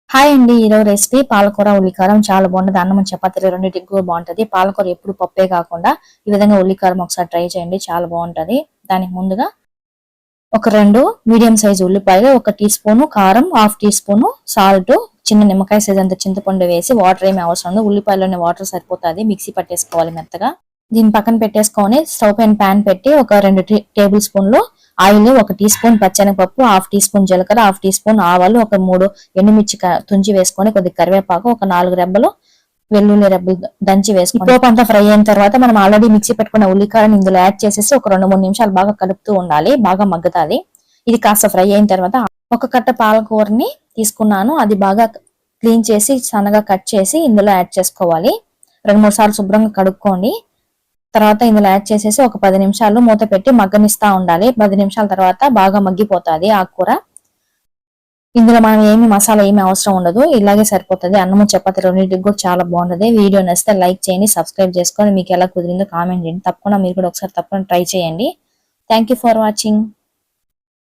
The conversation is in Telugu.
హాయ్ అండి. ఈరోజు రెసిపీ పాలకూర ఉల్లికారం చాలా బాగుంటుంది. అన్నం చపాతీలు రెండింటికి కూడా బాగుంటది. పాలకూర ఎప్పుడు పప్పే కాకుండా ఈ విధంగా ఉల్లికారం ఒకసారి ట్రై చేయండి, చాలా బాగుంటది. దానికి ముందుగా ఒక 2 మీడియం సైజు ఉల్లిపాయలు, 1 టీ స్పూన్ కారం, 1/2 టీ స్పూన్ సాల్ట్, చిన్న నిమ్మకాయ సైజ్ అంత చింతపండు వేసి వాటర్ ఏమి అవసరం లేదు. ఉల్లిపాయలోని వాటర్ సరిపోతుంది. మిక్సీ పట్టేసుకోవాలి మెత్తగా. దీన్ని పక్కన పెట్టేసుకొని స్టవ్ పైన ప్యాన్ పెట్టి ఒక 2 టేబుల్ స్పూన్లు ఆయిల్, 1 టీ స్పూన్ పచ్చెనగపప్పు, 1/2 టీ స్పూన్ జీలకర్ర, 1/2 టీ స్పూన్ ఆవాలు, ఒక 3 ఎండుమిర్చి తుంచి వేసుకొని కొద్దిగా కరివేపాకు, ఒక 4 రెబ్బలు వెల్లుల్లి రెబ్బలు దంచి వేసుకొని పోపు అంతా ఫ్రై అయిన తర్వాత మనం ఆల్రెడీ మిక్సీ పెట్టుకున్న ఉల్లికాయని ఇందులో యాడ్ చేసేసి ఒక 2-3 నిమిషాలు బాగా కలుపుతూ ఉండాలి. బాగా మగ్గుతాది. ఇది కాస్త ఫ్రై అయిన తర్వాత ఒక కట్ట పాలకూరని తీసుకున్నాను. అది బాగా క్లీన్ చేసి సన్నగా కట్ చేసి ఇందులో యాడ్ చేసుకోవాలి. 2-3 సార్లు శుభ్రంగా కడుక్కోండి. తర్వాత ఇందులో యాడ్ చేసేసి ఒక 10 నిమిషాలు మూత పెట్టి మగ్గనిస్తా ఉండాలి. 10 నిమిషాల తర్వాత బాగా మగ్గిపోతుంది ఆకుకూర. ఇందులో మనం మసాలా ఏమి అవసరం ఉండదు. ఇలాగే సరిపోతుంది. అన్నము చపాతీ రెండింటికి కూడా చాలా బాగుంటది. వీడియో నచ్చితే లైక్ చేయండి, సబ్స్క్రైబ్ చేసుకొని మీకు ఎలా కుదిరిందో కామెంట్ చేయండి. తప్పకుండా మీరు కూడా ఒకసారి ట్రై చేయండి. Thank you for watching.